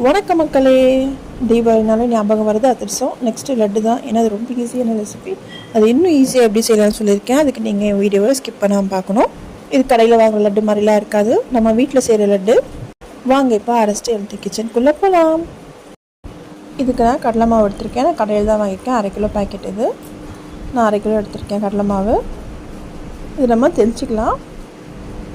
வணக்கம் மக்களே. தீபாவளினால ஞாபகம் வருது அதிரசம். நெக்ஸ்ட்டு லட்டு தான். ஏன்னா அது ரொம்ப ஈஸியான ரெசிபி. அது இன்னும் ஈஸியாக எப்படி செய்யலாம்னு சொல்லியிருக்கேன். அதுக்கு நீங்கள் வீடியோவை ஸ்கிப் பண்ணாமல் பார்க்கணும். இது கடையில் வாங்குற லட்டு மாதிரிலாம் இருக்காது, நம்ம வீட்டில் செய்கிற லட்டு. வாங்க இப்போ அரைச்சிட்டு எழுத்து கிச்சனுக்குள்ளே போகலாம். இதுக்கு நான் கடலை மாவு எடுத்திருக்கேன். நான் கடையில் தான் வாங்கியிருக்கேன். 1/2 கிலோ பேக்கெட் இது. நான் 1/2 கிலோ எடுத்திருக்கேன் கடலை மாவு. இது நம்ம தெளிச்சிக்கலாம்.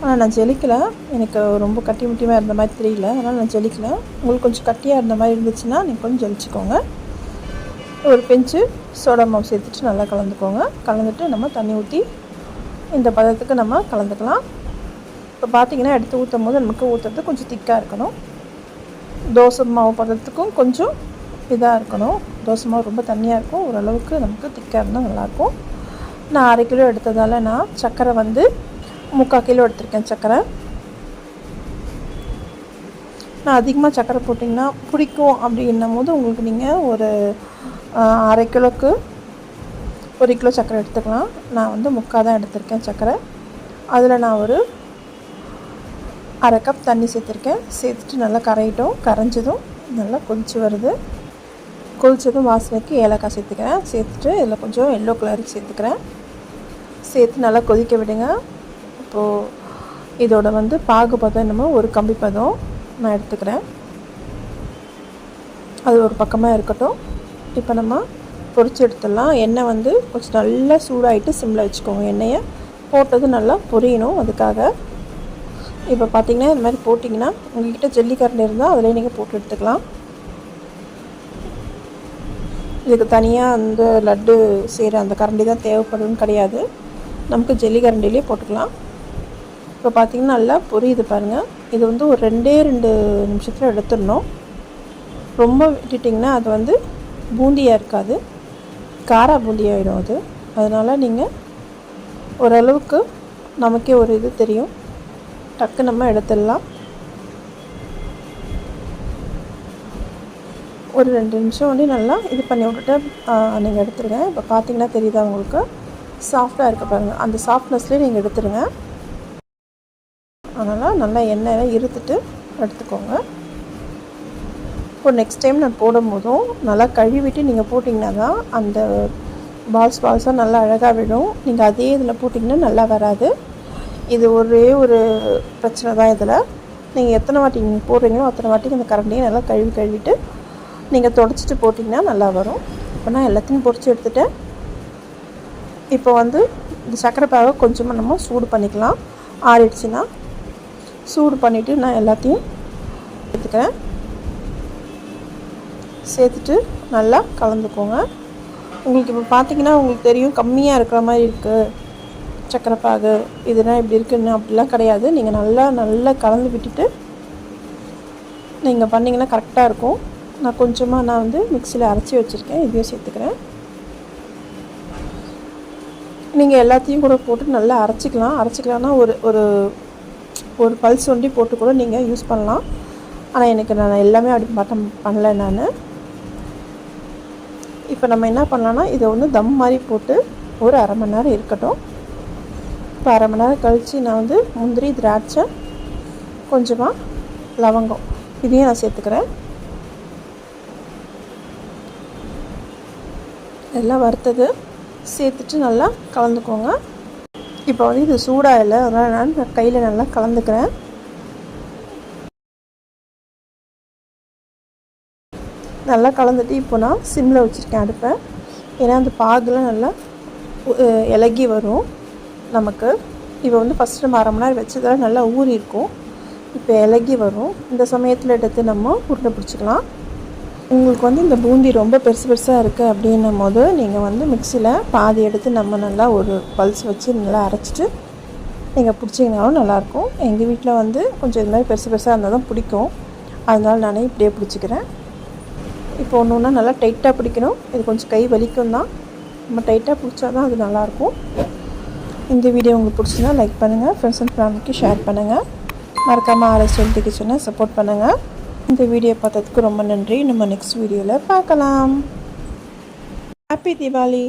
ஆனால் நான் ஜெலிக்கலை, எனக்கு ரொம்ப கட்டி முட்டியமாக இருந்த மாதிரி தெரியல, அதனால் நான் ஜெலிக்கலை. உங்களுக்கு கொஞ்சம் கட்டியாக இருந்த மாதிரி இருந்துச்சுன்னா நீங்கள் கொஞ்சம் ஜெலிச்சிக்கோங்க. ஒரு பிஞ்சு சோடா மாவு சேர்த்துட்டு நல்லா கலந்துக்கோங்க. கலந்துட்டு நம்ம தண்ணி ஊற்றி இந்த பதத்துக்கு நம்ம கலந்துக்கலாம். இப்போ பார்த்திங்கன்னா எடுத்து ஊற்றும் போது நமக்கு ஊற்றுறது கொஞ்சம் திக்காக இருக்கணும். தோசை மாவு பதத்துக்கும் கொஞ்சம் இதாக இருக்கணும். தோசை மாவு ரொம்ப தண்ணியாக இருக்கும், ஓரளவுக்கு நமக்கு திக்காக இருந்தால் நல்லாயிருக்கும். நான் 1/2 கிலோ எடுத்ததால் நான் சர்க்கரை 3/4 கிலோ எடுத்திருக்கேன். சர்க்கரை நான் அதிகமாக சர்க்கரை போட்டிங்கன்னா பிடிக்கும் அப்படின்னும் போது உங்களுக்கு நீங்கள் ஒரு 1/2 கிலோக்கு 1 கிலோ சர்க்கரை எடுத்துக்கலாம். நான் 3/4 தான் எடுத்திருக்கேன் சர்க்கரை. அதில் நான் ஒரு 1/2 கப் தண்ணி சேர்த்துருக்கேன். சேர்த்துட்டு நல்லா கரையிட்டோம். கரைஞ்சதும் நல்லா கொதிச்சு வருது. கொதிச்சதும் வாசனைக்கு ஏலக்காய் சேர்த்துக்கிறேன். சேர்த்துட்டு இதில் கொஞ்சம் எல்லோ கலருக்கு சேர்த்துக்கிறேன். சேர்த்து நல்லா கொதிக்க விடுங்க. இப்போது இதோட பாகு பதம் என்னமோ ஒரு கம்பி பதம் நான் எடுத்துக்கிறேன். அது ஒரு பக்கமாக இருக்கட்டும். இப்போ நம்ம பொரிச்சு எடுத்துடலாம். எண்ணெய் கொஞ்சம் நல்லா சூடாகிட்டு சிம்மில் வச்சுக்கோங்க. எண்ணெயை போட்டது நல்லா பொரியணும். அதுக்காக இப்போ பார்த்திங்கன்னா இந்த மாதிரி போட்டிங்கன்னா உங்கள்கிட்ட ஜல்லிக்கரண்டி இருந்தால் அதிலே நீங்கள் போட்டு எடுத்துக்கலாம். இதுக்கு தனியாக அந்த லட்டு செய்கிற அந்த கரண்டி தான் தேவைப்படுன்னு கிடையாது, நமக்கு ஜல்லிக்கரண்டிலே போட்டுக்கலாம். இப்போ பார்த்திங்கன்னா நல்லா பொரியுது பாருங்கள். இது ஒரு 2 நிமிஷத்தில் எடுத்துடணும். ரொம்ப விட்டுட்டிங்கன்னா அது பூந்தியாக இருக்காது, காரா பூந்தி ஆகிடும் அது. அதனால் நீங்கள் ஓரளவுக்கு நமக்கே ஒரு இது தெரியும், டக்கு நம்ம எடுத்துடலாம். ஒரு 2 நிமிஷம் நல்லா இது பண்ணி விட்டுட்டு நீங்கள் எடுத்துருங்க. இப்போ பார்த்திங்கன்னா தெரியுதா உங்களுக்கு, சாஃப்டாக இருக்க பாருங்கள். அந்த சாஃப்ட்னஸ்லேயே நீங்கள் எடுத்துருங்க. அதனால் நல்லா எண்ணெயில் இருத்துட்டு எடுத்துக்கோங்க. இப்போ நெக்ஸ்ட் டைம் நான் போடும் போதும் நல்லா கழுவிட்டு நீங்கள் போட்டிங்கன்னா தான் அந்த பால்ஸாக நல்லா அழகாக விடும். நீங்கள் அதே இதில் போட்டிங்கன்னா நல்லா வராது. இது ஒரே ஒரு பிரச்சனை தான் இதில். நீங்கள் எத்தனை வாட்டி நீங்கள் போடுறீங்களோ அத்தனை வாட்டிக்கு அந்த கரண்டியை நல்லா கழுவிட்டு நீங்கள் தொடச்சிட்டு போட்டிங்கன்னா நல்லா வரும். இப்போ நான் எல்லாத்தையும் பொரிச்சு எடுத்துட்டேன். இப்போ இந்த சர்க்கரை பாவை கொஞ்சமாக நம்ம சூடு பண்ணிக்கலாம். ஆறிடுச்சுன்னா சூடு பண்ணிவிட்டு நான் எல்லாத்தையும் எடுத்துக்கிறேன். சேர்த்துட்டு நல்லா கலந்துக்கோங்க. உங்களுக்கு இப்போ பார்த்திங்கன்னா உங்களுக்கு தெரியும் கம்மியாக இருக்கிற மாதிரி இருக்குது சர்க்கரை பாகு, இதெல்லாம் இப்படி இருக்குன்னு அப்படிலாம் கிடையாது. நீங்கள் நல்லா கலந்து விட்டுட்டு நீங்கள் பண்ணிங்கன்னா கரெக்டாக இருக்கும். நான் கொஞ்சமாக மிக்சியில் அரைச்சி வச்சுருக்கேன், இதையும் சேர்த்துக்கிறேன். நீங்கள் எல்லாத்தையும் கூட போட்டு நல்லா அரைச்சிக்கலாம்னா ஒரு பல்ஸ் ஒண்டி போட்டு கூட நீங்கள் யூஸ் பண்ணலாம். ஆனால் நான் எல்லாமே அப்படி பண்ணல நான். இப்போ நம்ம என்ன பண்ணலான்னா இதை தம் மாதிரி போட்டு ஒரு 1/2 மணி நேரம் இருக்கட்டும். இப்போ 1/2 மணி நேரம் கழித்து நான் முந்திரி, திராட்சை, கொஞ்சமாக லவங்கம் இதையும் நான் சேர்த்துக்கிறேன். எல்லாம் வறுத்தது சேர்த்துட்டு நல்லா கலந்துக்கோங்க. இப்போ இது சூடாக இல்லை, அதனால் நான் கையில் நல்லா கலந்துக்கிறேன். நல்லா கலந்துட்டு இப்போ நான் சிம்மில் வச்சுருக்கேன் அடுப்பை. ஏன்னா அந்த பாகுலாம் நல்லா இலகி வரும் நமக்கு. இப்போ ஃபஸ்ட்டு நம்ம 1/2 மணி நேரம் வச்சதால் நல்லா ஊறி இருக்கும். இப்போ இலகி வரும். இந்த சமயத்தில் எடுத்து நம்ம உருண்டை பிடிச்சிக்கலாம். உங்களுக்கு இந்த பூந்தி ரொம்ப பெருசாக இருக்குது அப்படின்னும் போது நீங்கள் மிக்சியில் பாதி எடுத்து நம்ம நல்லா ஒரு பல்ஸ் வச்சு நல்லா அரைச்சிட்டு நீங்கள் பிடிச்சிங்கனாலும் நல்லாயிருக்கும். எங்கள் வீட்டில் கொஞ்சம் இது மாதிரி பெருசாக இருந்தால் தான் பிடிக்கும், அதனால் நானே இப்படியே பிடிச்சிக்கிறேன். இப்போ ஒன்று நல்லா டைட்டாக பிடிக்கணும். இது கொஞ்சம் கை வலிக்கும் தான், நம்ம டைட்டாக பிடிச்சா தான் அது நல்லாயிருக்கும். இந்த வீடியோ உங்களுக்கு பிடிச்சிருந்தா லைக் பண்ணுங்கள், ஃப்ரெண்ட்ஸ் அண்ட் ஃபேமிலிக்கு ஷேர் பண்ணுங்கள். மறக்காமல் ரெசிபி.To கிச்சனை சப்போர்ட் பண்ணுங்கள். இந்த வீடியோ பார்த்ததுக்கு ரொம்ப நன்றி. நம்ம நெக்ஸ்ட் வீடியோவில் பார்க்கலாம். ஹாப்பி தீபாவளி.